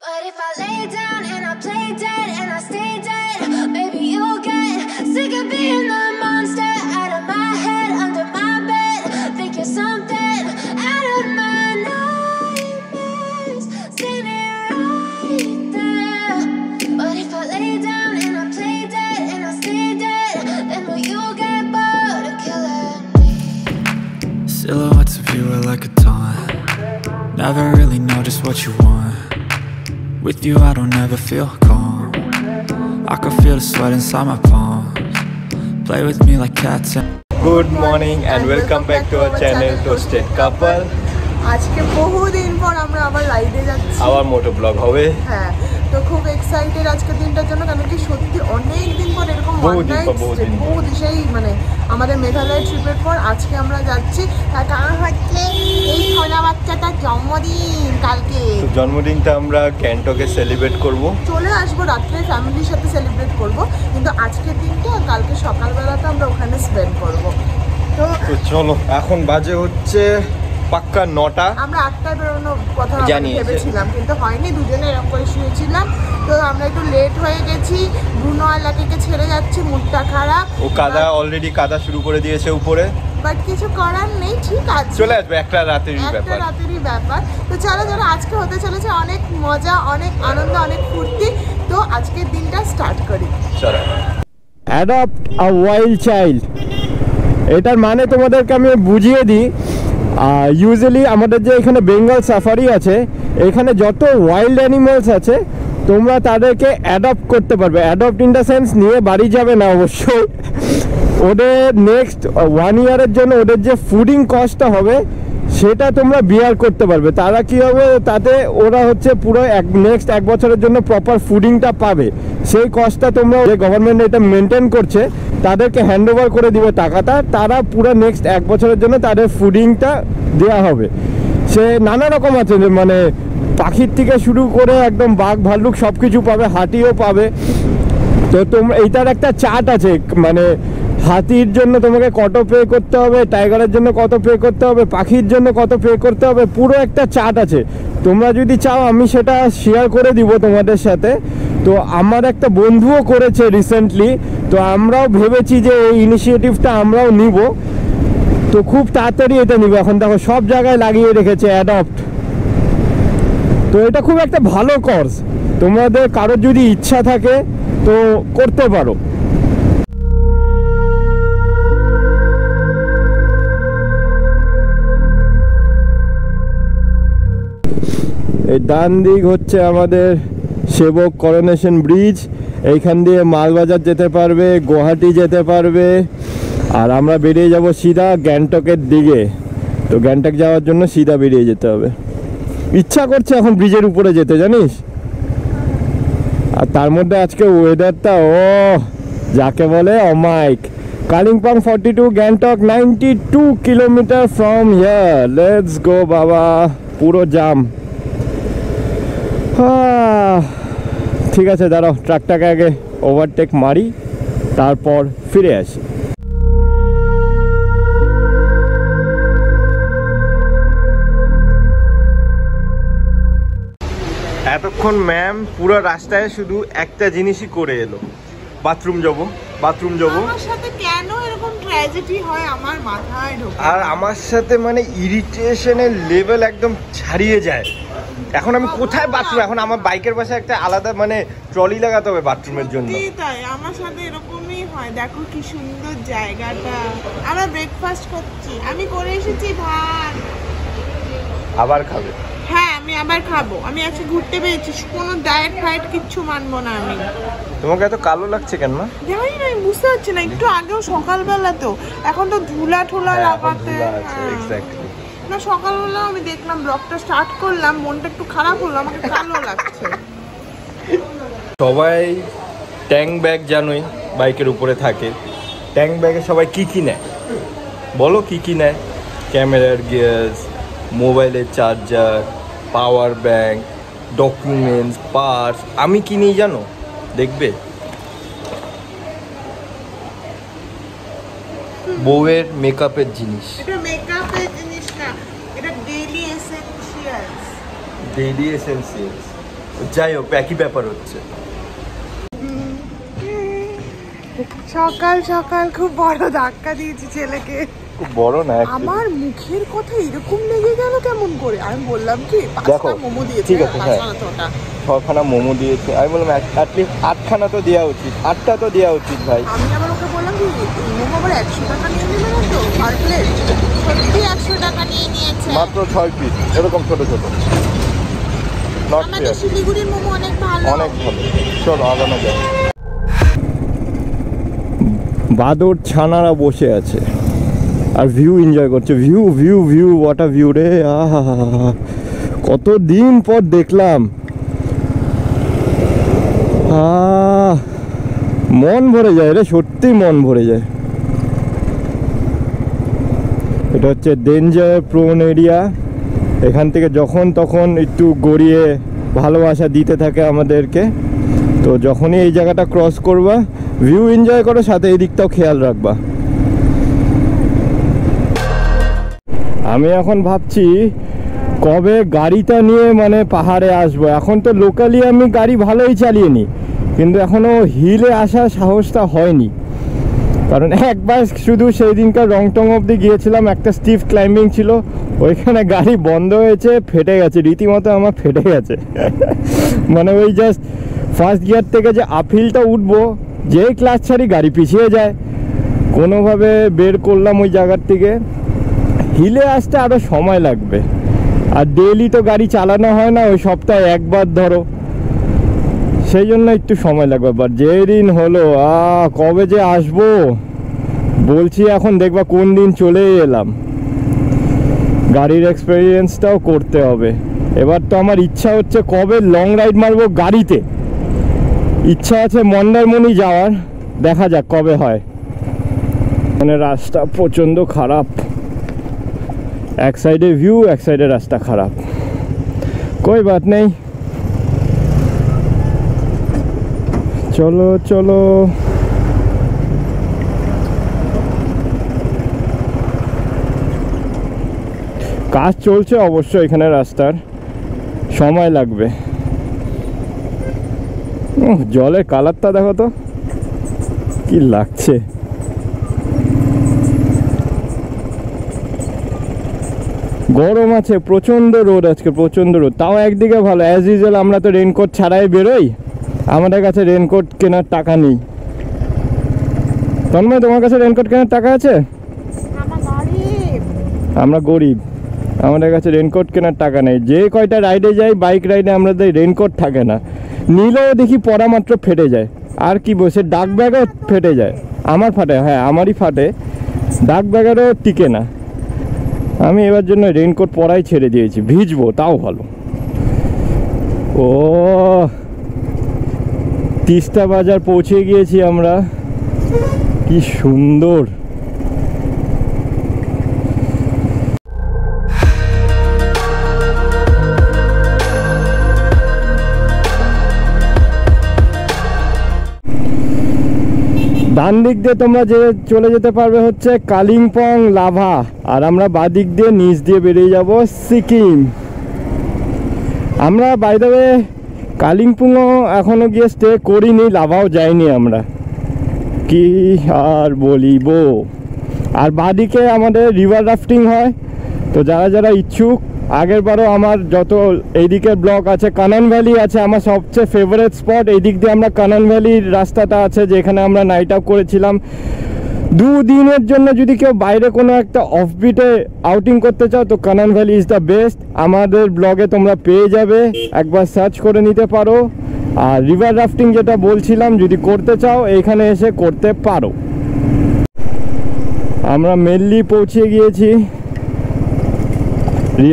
But if I lay down and I play dead and I stay dead, maybe you'll get sick of being the monster out of my head, under my bed. Think you're something out of my nightmares, standing right there. But if I lay down and I play dead and I stay dead, then will you get bored of killing me? Silhouettes of you are like a taunt. Never really know just what you want. With you I don't ever feel calm. I can feel the sweat inside my palms. Play with me like cats and... Good morning and welcome back to our channel Toasted Couple. আজকে বহুদিন পর আমরা আবার লাইভে যাচ্ছি। আবার মোটো blog হবে। হ্যাঁ, তো খুব এক্সাইটেড আজকের দিনটার জন্য, কারণ কি সত্যি অনেক দিন পর এরকম বহুত সেই মানে আমাদের মেঘালয় ট্রিপের পর আজকে আমরা যাচ্ছি। তার কারণ হচ্ছে এই ছোলা বাচ্চাটার জন্মদিন কালকে। তো জন্মদিনটা আমরা গ্যাংটকে সেলিব্রেট করব। চলে আসবো রাত্রে ফ্যামিলির সাথে সেলিব্রেট করব, কিন্তু আজকের দিনটা কালকে সকালবেলাটা আমরা ওখানে স্পেন্ড করব। তো চলো, এখন বাজে হচ্ছে পাক্কা 9টা। আমরা 8টায় বেরোনোর কথা ভেবেছিলাম, কিন্তু হয়নি, দুজনে এরকম করে শুয়েছিলাম। তো আমরা একটু লেট হয়ে গেছি। ব্রুনো আর লাকিকে ছেড়ে যাচ্ছি, মুডটা খারাপ। ও অলরেডি কাদা শুরু করে দিয়েছে উপরে, বাট কিছু করার নেই, ঠিক আছে, চলে আসবে, একটা রাতেরই ব্যাপার। তো চলো আজকে হতে চলেছে অনেক মজা, অনেক আনন্দ, অনেক ফুর্তি। তো আজকের দিনটা স্টার্ট করি। চলো। অ্যাডপ্ট আ ওয়াইল্ড চাইল্ড, এটার মানে তোমাদেরকে আমি বুঝিয়ে দিই। ইউজুয়ালি আমাদের যে এখানে বেঙ্গল সাফারি আছে, এখানে যত ওয়াইল্ড অ্যানিমালস আছে তোমরা তাদেরকে অ্যাডপ্ট করতে পারবে। অ্যাডপ্ট ইন দ্য সেন্স নিয়ে বাড়ি যাবে না অবশ্যই। ওদের নেক্সট 1 ইয়ারের জন্য ওদের যে ফুডিং কস্টটা হবে সেটা তোমরা বিয়ার করতে পারবে। তারা কি হবে, তাতে ওরা হচ্ছে পুরো নেক্সট 1 বছরের জন্য প্রপার ফুডিংটা পাবে। সেই কস্টটা তোমরা, যে গভর্নমেন্ট এটা মেনটেন করছে, তাদেরকে হ্যান্ড ওভার করে দিবে টাকাটা। তারা পুরো নেক্সট 1 বছরের জন্য তাদের ফুডিংটা দেওয়া হবে। সে নানা রকম আছে, মানে পাখির থেকে শুরু করে একদম বাঘ ভাল্লুক সব কিছু পাবে, হাতিও পাবে। তো তোমরা এইটার একটা চার্ট আছে, মানে হাতির জন্য তোমাকে কত পে করতে হবে, টাইগারের জন্য কত পে করতে হবে, পাখির জন্য কত পে করতে হবে, পুরো একটা চার্ট আছে। তোমরা যদি চাও আমি সেটা শেয়ার করে দিব তোমাদের সাথে। তো আমার একটা বন্ধুও করেছে রিসেন্টলি, তো আমরাও ভেবেছি যে এই ইনিশিয়েটিভটা আমরাও নিব। তো খুব তাড়াতাড়ি এটা নিব। এখন দেখো সব জায়গায় লাগিয়ে রেখেছে অ্যাডপ্ট। তো এটা খুব একটা ভালো কজ, তোমাদের কারোর যদি ইচ্ছা থাকে তো করতে পারো। এই ডান দিক হচ্ছে আমাদের সেবক করোনেশন ব্রিজ। এইখান দিয়ে মালবাজার যেতে পারবে, গুয়াহাটি যেতে পারবে, আর আমরা বেরিয়ে যাব সিধা গ্যাংটকের দিকে। তো গ্যাংটক যাওয়ার জন্য সিধা বেরিয়ে যেতে হবে। ইচ্ছা করছে এখন ব্রিজের উপরে যেতে, জানিস। আর তার মধ্যে আজকে ওয়েদারটা যাকে বলে অমাইক। Kalimpong 42, Gangtok 92 kilometre from here. Let's go বাবা, পুরো জাম। ঠিক আছে, দাঁড়াও, ট্রাকটাকে আগে ওভারটেক মারি, তারপর ফিরে আসি। এতক্ষণ ম্যাম পুরো রাস্তায় শুধু একটা জিনিসই করে এলো, বাথরুম যাবো। আমার সাথে কেন এরকম ট্র্যাজেডি হয় আমার মাথায় ঢোকে। আর আমার সাথে মানে ইরিটেশনের লেভেল একদম ছাড়িয়ে যায়। এখন আমি কোথায় বাথরুম, এখন আমার বাইকের পাশে একটা আলাদা মানে ট্রলি লাগাতে হবে বাথরুমের জন্য। তাই আমার সাথে এরকমই হয়। দেখো কি সুন্দর জায়গাটা। আমরা ব্রেকফাস্ট করছি, আমি করে এসেছি ভাত। আবার খাবে? হ্যাঁ, আমি আবার খাবো। আমি আজকে ঘুরতে পেরেছি, কোনো ডায়েট ফায়েট কিচ্ছু মানবো না আমি। তোমাকে এত কালো লাগছে কেন? না জানি না, আমি বুঝতে পারছি না। একটু আগেও সকালবেলা, তো এখন তো ধুলা ঠোলা লাগাতে। না, সকালবেলা আমি দেখলাম, ব্লগটা স্টার্ট করলাম, মনটা একটু খারাপ হলো, আমাকে কালো লাগছে। সবাই ট্যাঙ্ক ব্যাগ জানোই বাইকের উপরে থাকে। ট্যাঙ্ক ব্যাগে সবাই কি নেয় বলো? কি নেয়? ক্যামেরার গিয়ার্স, মোবাইলের charger, power bank, documents, parts. আমি কি নিই জানো? দেখবে, বউয়ের মেকআপের জিনিস। এটা মেকআপের জিনিস না, এটা ডেইলি এসেনশিয়ালস। ডেইলি এসেনশিয়ালস যাই হোক একই ব্যাপার হচ্ছে। সকাল সকাল খুব বড় ধাক্কা দিয়েছি ছেলেকে। খুব বড় না, আমার মুখের কথা এরকম লেগে গেল কেমন করে? আমি বললাম কি দেখো মোমো দিয়েছে, ঠিক আছে, হ্যাঁ 6খানা মোমো দিয়েছে। আমি বললাম অ্যাটলিস্ট 8খানা তো দেওয়া উচিত, 8টা তো দেওয়া উচিত ভাই। আমি আবার ওকে বললাম কি মোমো আবার 100 টাকা নিয়ে নেবে না তো পার প্লেট? সত্যি 100 টাকা নিয়ে নিয়েছে, মাত্র 6 পিস এরকম ছোট ছোট। আমাদের শিলিগুড়ির মোমো অনেক ভালো, অনেক ভালো। চলো আগানো যাক। বাদর ছানারা বসে আছে আর ভিউ এনজয় করছে। View view view what a view রে! আহা, কত দিন পর দেখলাম। মন ভরে যায় রে, সত্যি মন ভরে যায়। এটা হচ্ছে ডেঞ্জার প্রোন এরিয়া। এখান থেকে যখন তখন একটু গড়িয়ে ভালোবাসা দিতে থাকে আমাদেরকে। তো যখনই এই জায়গাটা ক্রস করবা ভিউ এনজয় করো, সাথে এই দিকটাও খেয়াল রাখবা। আমি এখন ভাবছি কবে গাড়িটা নিয়ে মানে পাহাড়ে আসবো। এখন তো লোকালি আমি গাড়ি ভালোই চালিয়ে নিই, কিন্তু এখনও হিলে আসার সাহসটা হয়নি। কারণ একবার শুধু সেই দিনকার রংটং অবধি গিয়েছিলাম, একটা স্টিফ ক্লাইম্বিং ছিল, ওইখানে গাড়ি বন্ধ হয়েছে, ফেটে গেছে রীতিমতো, আমার ফেটে গেছে। মানে ওই জাস্ট ফার্স্ট গিয়ার থেকে যে আপহিলটা উঠবো, যেই ক্লাচ ছাড়ি গাড়ি পিছিয়ে যায়। কোনোভাবে বের করলাম ওই জায়গার থেকে। হিলে আসতে আরও সময় লাগবে, আর ডেইলি তো গাড়ি চালানো হয় না, ওই সপ্তাহে একবার ধরো, সেই জন্য একটু সময় লাগবে। বাট যেদিন হলো কবে যে আসবো বলছি, এখন দেখবা কোন দিন চলে এলাম। গাড়ির এক্সপেরিয়েন্সটাও করতে হবে। এবার তো আমার ইচ্ছা হচ্ছে কবে লং রাইড মারবো গাড়িতে। ইচ্ছা আছে মন্দারমণি যাওয়ার, দেখা যাক কবে হয়। মানে রাস্তা প্রচণ্ড খারাপ, এক সাইডে ভিউ, এক সাইডে রাস্তা খারাপ। কোই বাত নেই, চলো চলো। কাজ চলছে অবশ্য এখানে, রাস্তার সময় লাগবে। জলের কালারটা দেখো তো কি লাগছে। গরম আছে, প্রচণ্ড রোদ আজকে, প্রচণ্ড রোদ। তাও একদিকে ভালো, অ্যাজ ইউজুয়াল আমরা তো রেনকোট ছাড়াই বেরোই, আমাদের কাছে রেনকোট কেনার টাকা নেই। তন্ময়, তোমার কাছে রেনকোট কেনার টাকা আছে? আমরা গরিব, আমাদের কাছে রেনকোট কেনার টাকা নেই। যে কয়টা রাইডে যাই, বাইক রাইডে, আমাদের রেনকোট থাকে না। নিলেও দেখি পরা মাত্র ফেটে যায়। আর কি বসে, ডাক ব্যাগও ফেটে যায়। আমার ফাটে, হ্যাঁ আমারই ফাটে, ডাক ব্যাগেরও টিকে না। আমি এবার জন্য রেনকোট পরাই ছেড়ে দিয়েছি, ভিজবো তাও ভালো। ও তিস্তা বাজার পৌঁছে গিয়েছি আমরা, কি সুন্দর। ডান দিক দিয়ে তোমরা যে চলে যেতে পারবে হচ্ছে কালিম্পং লাভা, আর আমরা বাঁ দিক দিয়ে নিচ দিয়ে বেরিয়ে যাব সিকিম। আমরা বাই দ্য ওয়ে কালিম্পংও এখনো গিয়ে স্টে করিনি, লাভাও যাইনি আমরা, কি আর বলিব। আর বাঁ দিকে আমাদের রিভার রাফটিং হয়। তো যারা যারা ইচ্ছুক, আগের বারও আমার যত এইদিকের ব্লক আছে, কানন ভ্যালি আছে আমার সবচেয়ে ফেভারিট স্পট। এই দিক দিয়ে আমরা কানন ভ্যালির রাস্তাটা আছে, যেখানে আমরা নাইট আউট করেছিলাম। 2 দিনের জন্য যদি কেউ বাইরে কোনো একটা অফবিটে আউটিং করতে চাও, তো কানন ভ্যালি ইজ দ্য বেস্ট। আমাদের ব্লগে তোমরা পেয়ে যাবে, একবার সার্চ করে নিতে পারো। আর রিভার রাফটিং যেটা বলছিলাম, যদি করতে চাও এইখানে এসে করতে পারো। আমরা মেনলি পৌঁছে গিয়েছি,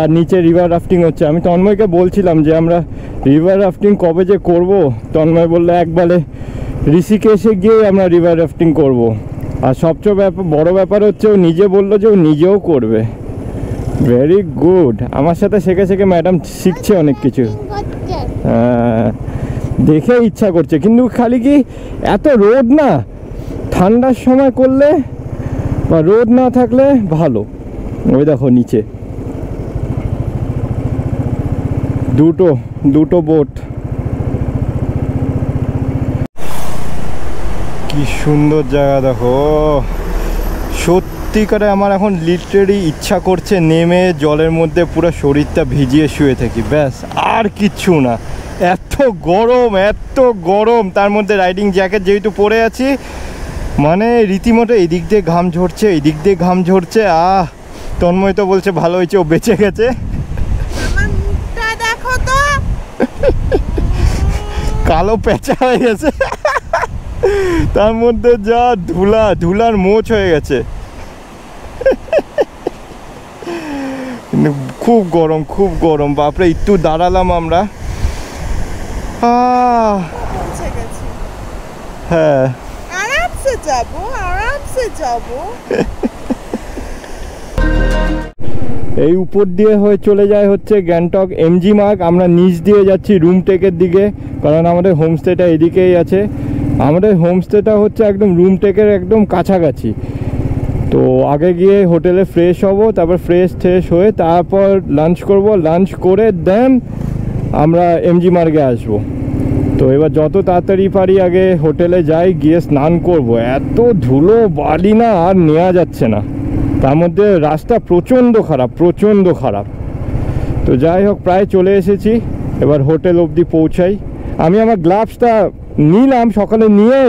আর নিচে রিভার রাফটিং হচ্ছে। আমি তন্ময়কে বলছিলাম যে আমরা রিভার রাফটিং কবে যে করব। তন্ময় বললো একবারে ঋষিকেশে গিয়ে আমরা রিভার রাফটিং করব। আর সবচেয়ে বড় ব্যাপার হচ্ছে ও নিজে বললো যে ও নিজেও করবে। ভেরি গুড, আমার সাথে শেখে শেখে ম্যাডাম শিখছে অনেক কিছু। হ্যাঁ, দেখে ইচ্ছা করছে, কিন্তু খালি কি এত রোদ না, ঠান্ডার সময় করলে বা রোদ না থাকলে ভালো। ওই দেখো নিচে দুটো বোট, কি সুন্দর জায়গা দেখো, সত্যিকারে আমার এখন লিটারেলি ইচ্ছা করছে নেমে জলের মধ্যে পুরো শরীরটা ভিজিয়ে শুয়ে থাকি, ব্যাস আর কিচ্ছু না। এত গরম, তার মধ্যে রাইডিং জ্যাকেট যেহেতু পরে আছি, মানে রীতিমতো এদিক দিয়ে ঘাম ঝরছে, এদিক দিয়ে ঘাম ঝরছে। তন্ময় তো বলছে ভালো হয়েছে ও বেঁচে গেছে। আমার মুখটা দেখো তো, কালো পেঁচা হয়ে গেছে, তার মধ্যে যা ধুলার মোচ হয়ে গেছে। খুব গরম বাপরে। একটু দাঁড়ালাম আমরা, হ্যাঁ আরামসে যাবো। এই উপর দিয়ে হয়ে চলে যায় হচ্ছে গ্যাংটক এমজি মার্গ। আমরা নিচ দিয়ে যাচ্ছি রুমটেকের দিকে, কারণ আমাদের হোমস্টেটা এদিকেই আছে। আমাদের হোমস্টেটা হচ্ছে একদম রুমটেকের একদম কাছাকাছি। তো আগে গিয়ে হোটেলে ফ্রেশ হব, তারপর ফ্রেশ হয়ে তারপর লাঞ্চ করব, লাঞ্চ করে দেন আমরা এমজি মার্গে আসবো। তো এবার যত তাড়াতাড়ি পারি আগে হোটেলে যাই, গিয়ে স্নান করব। এত ধুলো বালি না আর নেওয়া যাচ্ছে না, তার মধ্যে রাস্তা প্রচণ্ড খারাপ। তো যাই হোক, প্রায় চলে এসেছি, এবার হোটেল অবধি পৌঁছাই। আমি আমার গ্লাভসটা নিলাম সকালে, নিয়ে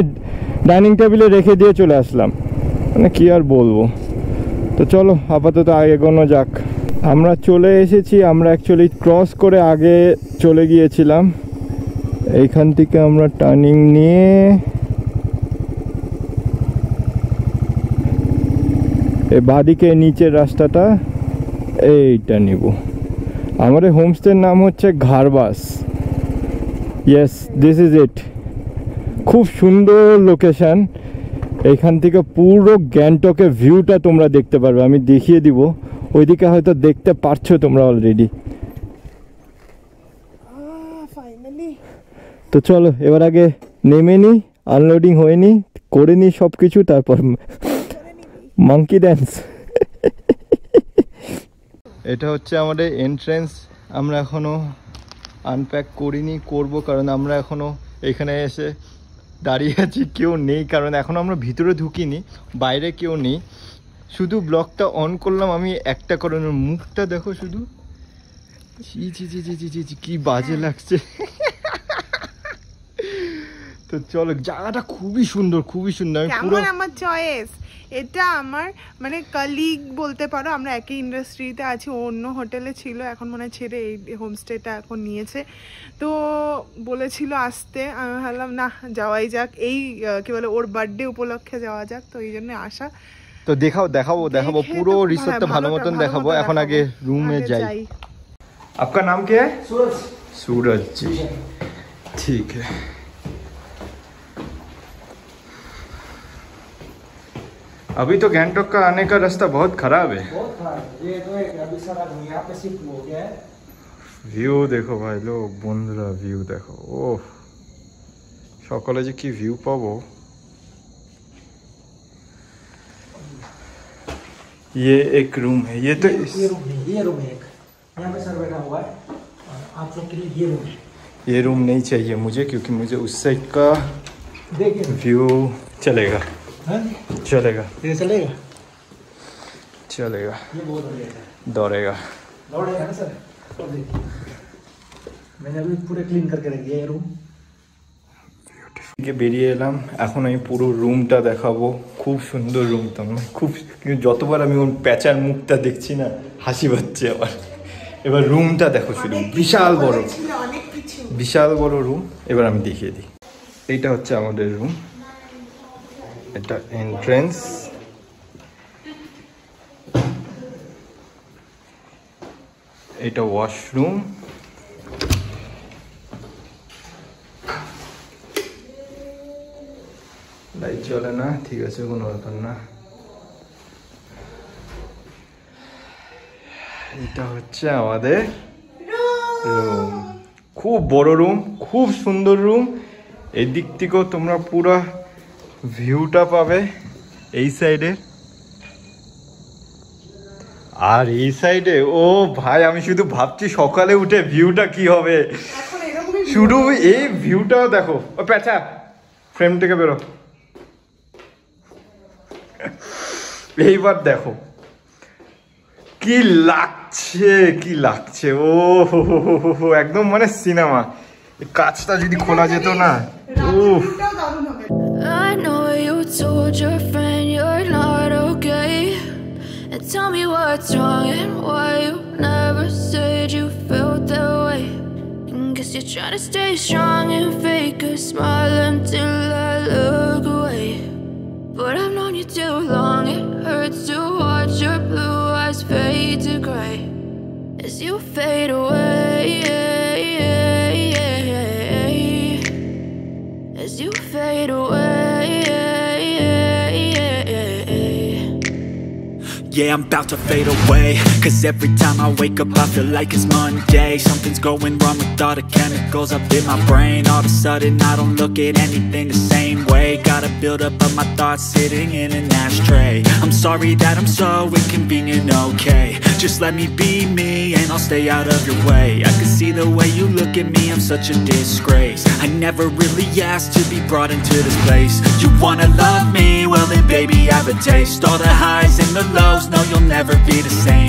ডাইনিং টেবিলে রেখে দিয়ে চলে আসলাম, মানে কি আর বলবো। তো চলো আপাতত এগোনো যাক। আমরা চলে এসেছি, আমরা অ্যাকচুয়ালি ক্রস করে আগে চলে গিয়েছিলাম। এইখান থেকে আমরা টার্নিং নিয়ে এই বাঁদিকে নিচের রাস্তাটা এইটা নিব। আমাদের হোমস্টের নাম হচ্ছে Gharbas. Yes, this is it. খুব সুন্দর লোকেশান। এইখান থেকে পুরো গ্যাংটকের ভিউটা তোমরা দেখতে পারবে, আমি দেখিয়ে দিব। ওইদিকে হয়তো দেখতে পারছো তোমরা অলরেডি। তো চলো এবার আগে নেমে নিই, আনলোডিং হয়ে নিই, করে নিই সব কিছু, তারপর মাঙ্কি ড্যান্স। এটা হচ্ছে আমাদের এন্ট্রেন্স। আমরা এখনও আনপ্যাক করিনি, করবো, কারণ আমরা এখনও এখানে এসে দাঁড়িয়ে আছি, কেউ নেই, কারণ এখনও আমরা ভিতরে ঢুকিনি, বাইরে কেউ নেই। শুধু ব্লগটা অন করলাম আমি একটা কারণে, মুখটা দেখো শুধু, কি বাজে লাগছে। তো চলো, জায়গাটা খুবই সুন্দর। কেমন আমার চয়েস, এটা আমার মানে কলিগ বলতে পারো, আমরা একই ইন্ডাস্ট্রিতে আছি। অন্য হোটেলে ছিল, এখন মনে ছেড়ে এই হোমস্টেটা এখন নিয়েছে। তো বলেছিল আসতে, আমি ভাবলাম না যাওয়াই যাক, এই কি বলে ওর বার্থডে উপলক্ষে যাওয়া যাক, তো এই জন্য আসা। তো দেখাবো পুরো রিসোর্টটা ভালো মতন দেখাবো। এখন আগে রুমে যাই। आपका नाम क्या है? सूरज जी, ठीक है। अभी तो गैंगटॉक का आने का रास्ता बहुत खराब है। ये तो अभी सारा यहाँ पे शिफ्ट हो गया है। व्यू देखो भाई लोग, बंधुरा व्यू देखो, ओह सकाले जे की व्यू पाबो। ये एक रूम है, ये तो ये रूम है एक, यहाँ पे सर बैठा हुआ है, और आप लोग के लिए ये रूम है। ये रूम नहीं चाहिए मुझे, क्योंकि मुझे उस साइड का देखिए व्यू चलेगा। चलेगा ये चलेगा, ये बहुत बढ़िया है। दौड़ेगा ना सर। और देखिए मैंने अभी पूरे क्लीन करके रख दिया ये रूम। বেরিয়ে এলাম, এখন আমি পুরো রুমটা দেখাবো। খুব সুন্দর রুমটা, খুব, যতবার আমি ওর প্যাঁচার মুখটা দেখছি না হাসি পাচ্ছে আমার। এবার রুমটা দেখো শুধু, বিশাল বড় রুম। এবার আমি দেখিয়ে দিই, এইটা হচ্ছে আমাদের রুম, এটা এন্ট্রেন্স। এটা ওয়াশরুম, লাইট জ্বলে না, ঠিক আছে, কোনো ব্যাপার না। এটা হচ্ছে আমাদের রুম, খুব বড় রুম, খুব সুন্দর রুম। এই দিক থেকেও তোমরা পুরো ভিউটা পাবে এই সাইডে, আর এই সাইডে ও ভাই, আমি শুধু ভাবছি সকালে উঠে ভিউটা কি হবে। শুধু এই ভিউটাও দেখো। ও পেঁচা, ফ্রেম থেকে বেরো, এইবার দেখো কি লাগছে, কি লাগছে, ও হো একদম মানে সিনেমা। কাজটা যদি খোলা যেত না, উফ। I know you told your friend you're not okay, and tell me what's wrong and why you never said you felt that way. And guess you're trying to stay strong and fake a smile until I look away. But I've known you too long, it hurts to watch your blue eyes fade to gray as you fade away, as you fade away. Yeah, I'm about to fade away, 'cause every time I wake up I feel like it's Monday. Something's going wrong with all the chemicals up in my brain. All of a sudden I don't look at anything the same way. Gotta build up of my thoughts sitting in an ashtray. I'm sorry that I'm so inconvenient, okay. Just let me be me and I'll stay out of your way. I can see the way you look at me, I'm such a disgrace. I never really asked to be brought into this place. You wanna love me? Well then baby, have a taste. All the highs and the lows, no, you'll never be the same.